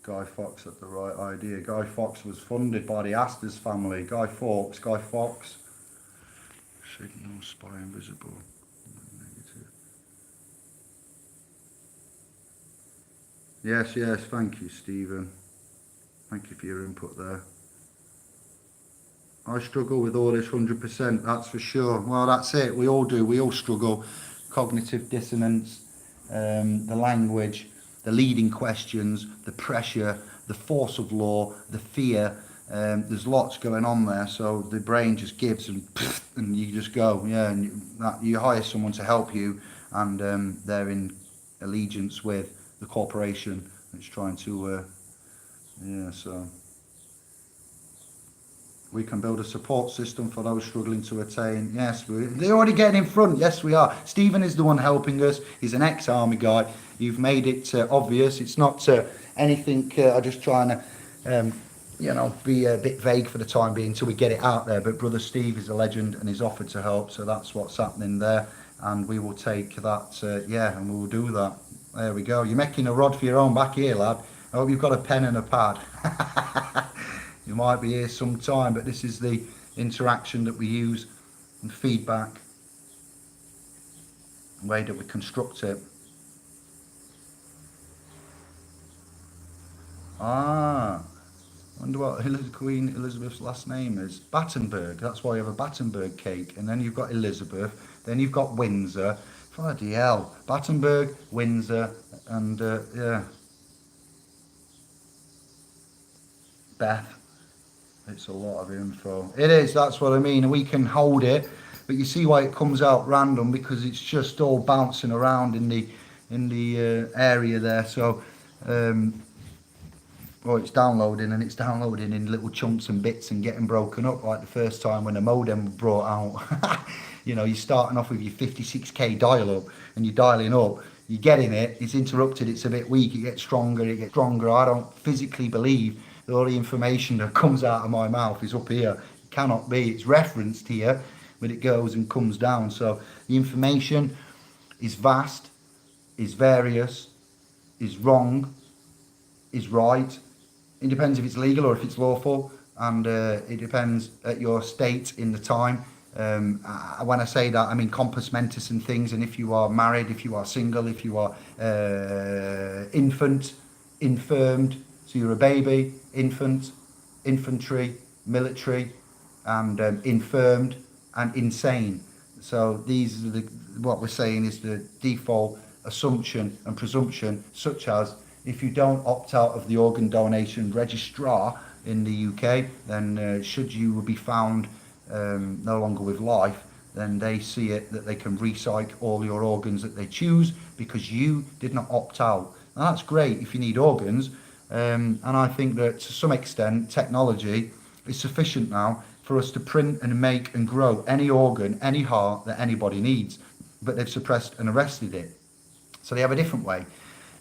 Guy Fawkes had the right idea. Guy Fawkes was funded by the Astor's family. Guy Fawkes. Signal, spy invisible. Negative. Yes, thank you, Stephen. Thank you for your input there. I struggle with all this 100%, that's for sure. Well, that's it, we all do, we all struggle. Cognitive dissonance, the language, the leading questions, the pressure, the force of law, the fear. There's lots going on there, so the brain just gives and you just go, and you hire someone to help you, and they're in allegiance with the corporation that's trying to, so we can build a support system for those struggling to attain. Yes, they're already getting in front. Yes, we are. Stephen is the one helping us. He's an ex-army guy. You've made it obvious. It's not anything. I'm just trying to, be a bit vague for the time being until we get it out there. But Brother Steve is a legend and he's offered to help. So that's what's happening there. And we will take that, and we will do that. There we go. You're making a rod for your own back here, lad. I hope you've got a pen and a pad. You might be here sometime, but this is the interaction that we use and feedback, the way that we construct it. I wonder what Queen Elizabeth's last name is. Battenberg, that's why you have a Battenberg cake. And then you've got Elizabeth, then you've got Windsor. Bloody hell. Battenberg, Windsor, and Beth. It's a lot of info. It is, that's what I mean. We can hold it, but you see why it comes out random, because it's just all bouncing around in the area there. So it's downloading, and it's downloading in little chunks and bits and getting broken up, like the first time when the modem was brought out. You're starting off with your 56k dial-up and you're dialing up, you're getting it, it's interrupted, it's a bit weak, it gets stronger. I don't physically believe that all the information that comes out of my mouth is up here. It cannot be. It's referenced here, but it goes and comes down. So the information is vast, is various, is wrong, is right. It depends if it's legal or if it's lawful, and it depends at your state in the time. When I say that, I mean compos mentis and things, and if you are married, if you are single, if you are infant, infirmed, so you're a baby, infant, infantry, military, and infirmed and insane. So these are what we're saying is the default assumption and presumption, such as if you don't opt out of the organ donation registrar in the UK, then should you be found no longer with life, then they see it that they can recycle all your organs that they choose because you did not opt out. Now that's great if you need organs, and I think that to some extent technology is sufficient now for us to print and make and grow any organ, any heart that anybody needs, but they've suppressed and arrested it. So they have a different way.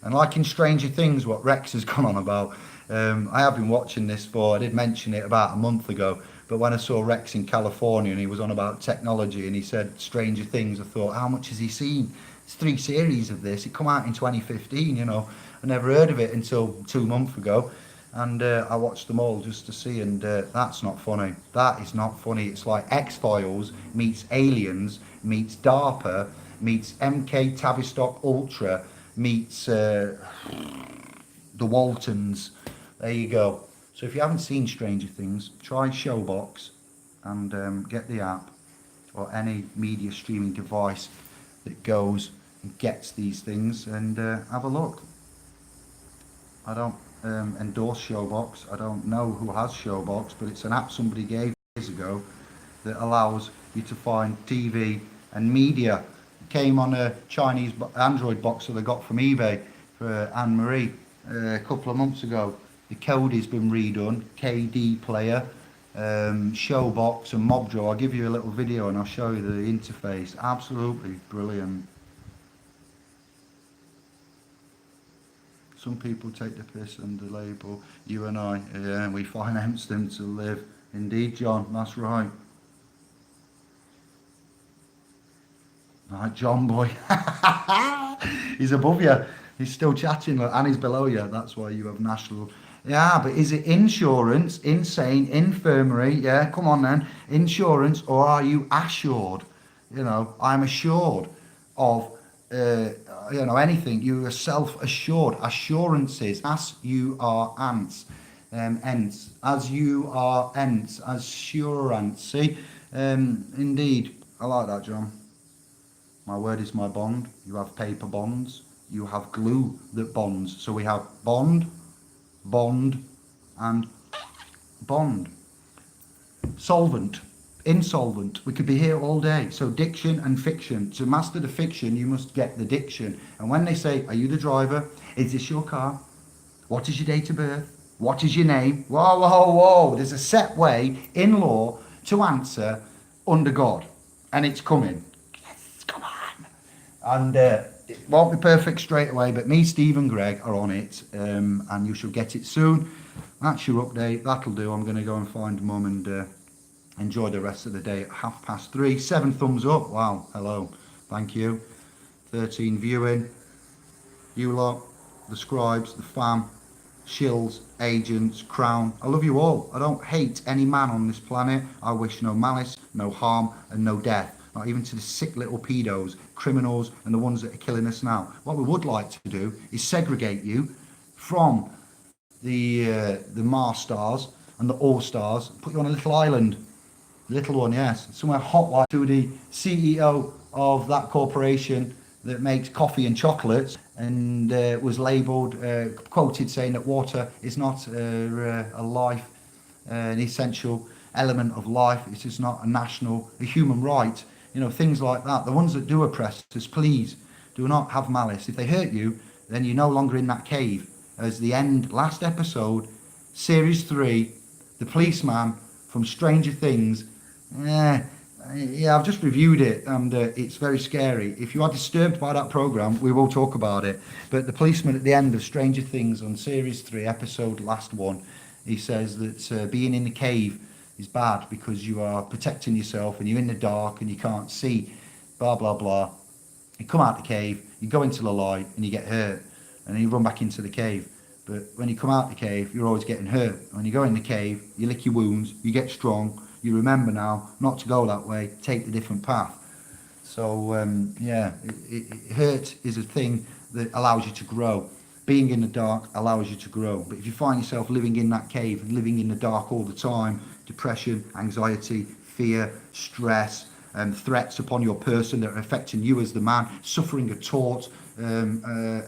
And like in Stranger Things, what Rex has gone on about, I have been watching this I did mention it about a month ago, but when I saw Rex in California and he was on about technology and he said Stranger Things, I thought, how much has he seen? It's 3 series of this. It come out in 2015, I never heard of it until 2 months ago. And I watched them all just to see, and that's not funny. That is not funny. It's like X-Files meets Aliens, meets DARPA, meets MK Tavistock Ultra, meets the Waltons. There you go. So if you haven't seen Stranger Things, try Showbox and get the app or any media streaming device that goes and gets these things and have a look. I don't endorse Showbox. I don't know who has Showbox, but it's an app somebody gave years ago that allows you to find TV and media. It came on a Chinese Android box that I got from eBay for Anne-Marie a couple of months ago. The code has been redone, KD Player, Showbox and Mobdro. I'll give you a little video and I'll show you the interface. Absolutely brilliant. Some people take the piss and the label. You and I, yeah, we finance them to live. Indeed, John, that's right. Right, John boy. He's above you. He's still chatting, and he's below you. That's why you have national. Yeah, but is it insurance, insane, infirmary? Yeah, come on then. Insurance, or are you assured? You know, I'm assured of, anything. You are self-assured. Assurances. As you are ants. Ents. As you are ents. Assurance. See? Indeed. I like that, John. My word is my bond. You have paper bonds. You have glue that bonds. So we have bond, bond, and bond. Solvent, insolvent. We could be here all day. So diction and fiction. To master the fiction, you must get the diction. And when they say, are you the driver? Is this your car? What is your date of birth? What is your name? Whoa, whoa, whoa. There's a set way in law to answer under God. And it's coming. Yes, come on. And it won't be perfect straight away, but me, Steve and Greg are on it. And you shall get it soon. That's your update. That'll do. I'm going to go and find Mum and enjoy the rest of the day at 3:30. 7 thumbs up. Wow. Hello. Thank you. 13 viewing. You lot, the scribes, the fam, shills, agents, crown. I love you all. I don't hate any man on this planet. I wish no malice, no harm, and no death. Not even to the sick little pedos, criminals, and the ones that are killing us now. What we would like to do is segregate you from the Mars stars and the All Stars, put you on a little island, little one, yes, somewhere hot, like to the CEO of that corporation that makes coffee and chocolates, and was labelled, quoted saying that water is not a life, an essential element of life. It's just not a human right. You know, things like that. The ones that do oppress us, please do not have malice. If they hurt you, then you're no longer in that cave. As the end, last episode, series 3, the policeman from Stranger Things. Yeah, I've just reviewed it, and it's very scary. If you are disturbed by that program, we will talk about it. But the policeman at the end of Stranger Things on series 3, episode last one, he says that being in the cave is bad because you are protecting yourself and you're in the dark and you can't see, blah, blah, blah. You come out the cave, you go into the light and you get hurt, and then you run back into the cave. But when you come out the cave, you're always getting hurt. When you go in the cave, you lick your wounds, you get strong, you remember now not to go that way, take the different path. So, hurt is a thing that allows you to grow. Being in the dark allows you to grow. But if you find yourself living in that cave and living in the dark all the time, depression, anxiety, fear, stress, threats upon your person that are affecting you as the man, suffering a tort,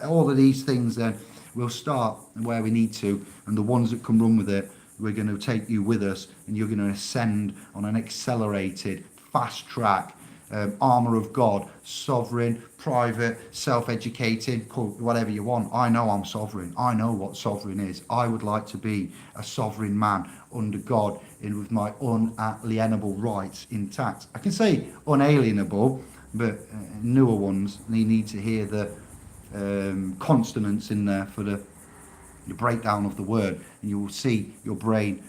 all of these things, then we'll start where we need to, and the ones that can run with it, we're going to take you with us, and you're going to ascend on an accelerated, fast track, armour of God, sovereign, private, self-educated, call it whatever you want. I know I'm sovereign. I know what sovereign is. I would like to be a sovereign man under God, and with my unalienable rights intact. I can say unalienable, but newer ones, they need to hear the consonants in there for the breakdown of the word, and you will see your brain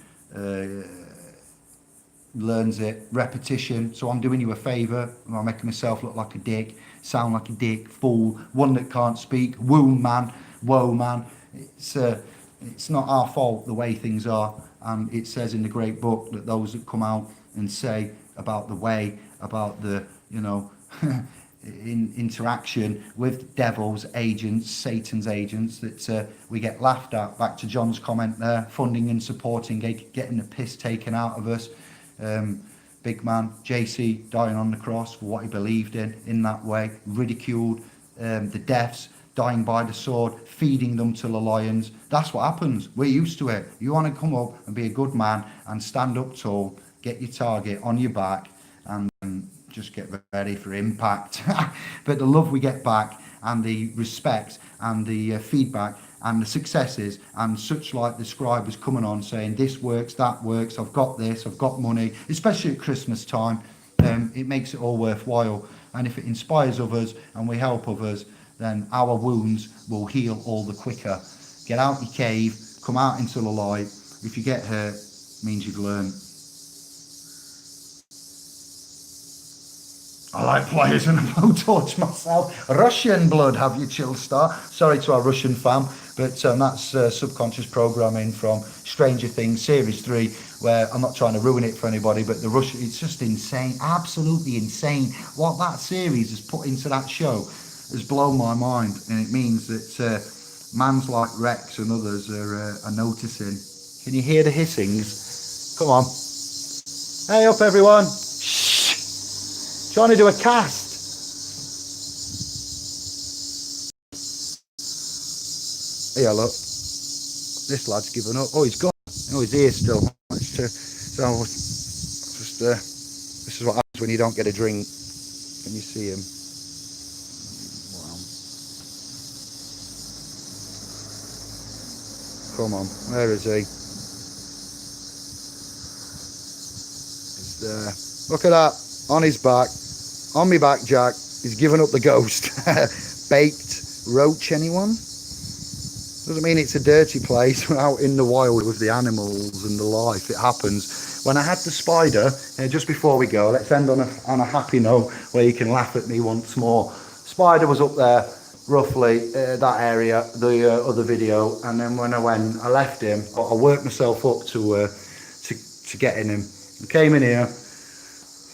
learns it. Repetition. So I'm doing you a favour. I'm making myself look like a dick, sound like a dick, fool, one that can't speak, woe man. It's not our fault the way things are, and it says in the great book that those that come out and say about the way, about the in interaction with devil's agents, Satan's agents, that we get laughed at. Back to John's comment there, funding and supporting, getting the piss taken out of us. Big man JC dying on the cross for what he believed in that way, ridiculed, the deaths, dying by the sword, feeding them to the lions. That's what happens. We're used to it. You want to come up and be a good man and stand up tall, get your target on your back, and just get ready for impact. But the love we get back, and the respect, and the feedback, and the successes, and such like the scribers coming on saying this works, that works, I've got this, I've got money, especially at Christmas time, it makes it all worthwhile. And if it inspires others and we help others, then our wounds will heal all the quicker. Get out your cave, come out into the light. If you get hurt, it means you've learned. I like players and a blowtorch myself. Russian blood, have you, Chill Star? Sorry to our Russian fam, but that's subconscious programming from Stranger Things Series 3, where I'm not trying to ruin it for anybody, but the Russian, it's just insane, absolutely insane. What that series has put into that show has blown my mind, and it means that mans like Rex and others are noticing. Can you hear the hissings? Come on. Hey up, everyone. Trying to do a cast. Yeah, look. This lad's given up. Oh, he's gone. Oh, he's here still. This is what happens when you don't get a drink. Can you see him? Wow. Come on. Where is he? He's there. Look at that. On his back. On me back, Jack. He's given up the ghost. Baked roach, anyone? Doesn't mean it's a dirty place. We're out in the wild with the animals and the life. It happens. When I had the spider, just before we go, let's end on a happy note where you can laugh at me once more. Spider was up there, roughly, that area, the other video. And then when I left him, I worked myself up to getting him. I came in here.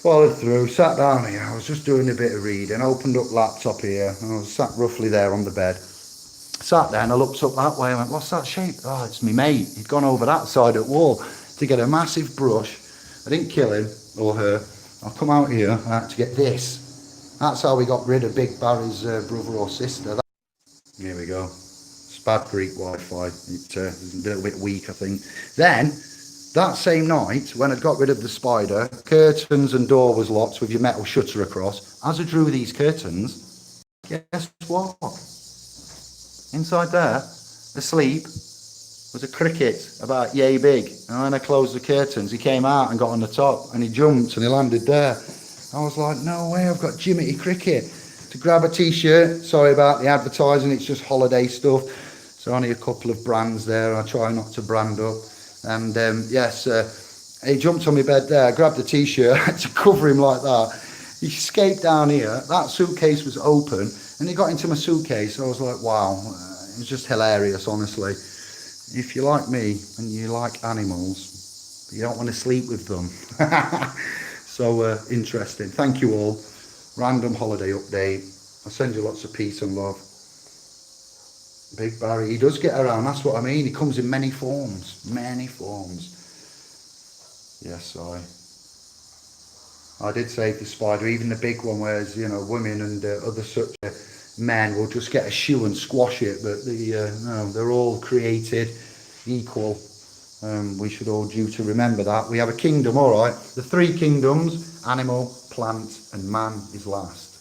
Followed through, sat down here, I was just doing a bit of reading, opened up laptop here, I was sat roughly there on the bed. Sat there and I looked up that way and went, what's that shape? Oh, it's me mate. He'd gone over that side of the wall to get a massive brush. I didn't kill him or her. I'll come out here, I had to get this. That's how we got rid of Big Barry's brother or sister. Here we go. It's bad Greek Wi-Fi. It's a little bit weak, I think. Then, that same night, when I'd got rid of the spider, curtains and door was locked with your metal shutter across. As I drew these curtains, guess what? Inside there, asleep, was a cricket about yay big. And when I closed the curtains, he came out and got on the top, and he jumped and he landed there. I was like, no way, I've got Jimmy Cricket. To grab a t-shirt, sorry about the advertising, it's just holiday stuff. So only a couple of brands there, I try not to brand up. And yes, he jumped on my bed there, grabbed the t-shirt, had to cover him like that. He escaped down here, that suitcase was open, and he got into my suitcase. I was like, wow, it was just hilarious, honestly. If you like me, and you like animals, but you don't want to sleep with them. So interesting. Thank you all. Random holiday update. I send you lots of peace and love. Big Barry, he does get around, that's what I mean. He comes in many forms. Many forms. Yes, I did save the spider, even the big one, whereas, you know, women and other such men will just get a shoe and squash it, but no, they're all created equal. We should all due to remember that. We have a kingdom, all right. The three kingdoms, animal, plant, and man is last.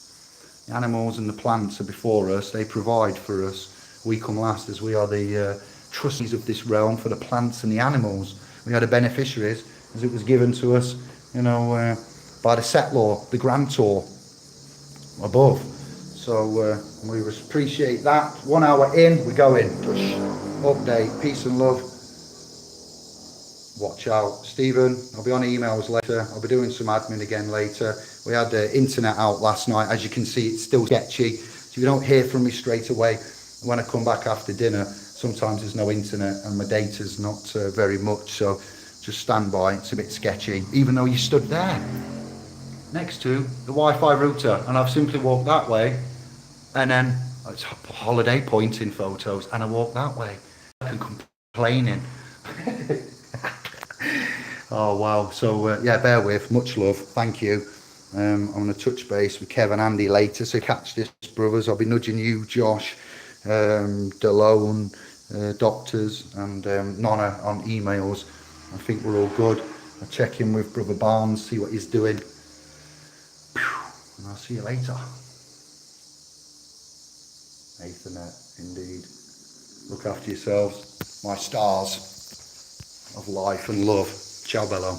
The animals and the plants are before us. They provide for us. We come last, as we are the trustees of this realm for the plants and the animals. We are the beneficiaries, as it was given to us, you know, by the settlor, the grantor above. So we appreciate that. 1 hour in, we go in. Push. Update, peace and love. Watch out. Stephen, I'll be on emails later. I'll be doing some admin again later. We had the internet out last night. As you can see, it's still sketchy. So if you don't hear from me straight away, when I come back after dinner, sometimes there's no internet and my data's not very much. So just stand by. It's a bit sketchy, even though you stood there next to the Wi-Fi router. And I've simply walked that way. And then it's holiday pointing photos. And I walk that way. And complaining. Oh wow. So yeah, bear with, much love, thank you. I'm going to touch base with Kev and Andy later, so catch this, brothers. I'll be nudging you, Josh, Delone, doctors, and Nonna on emails. I think we're all good. I'll check in with Brother Barnes, see what he's doing. And I'll see you later. Ethernet, indeed. Look after yourselves, my stars of life and love. Ciao bello.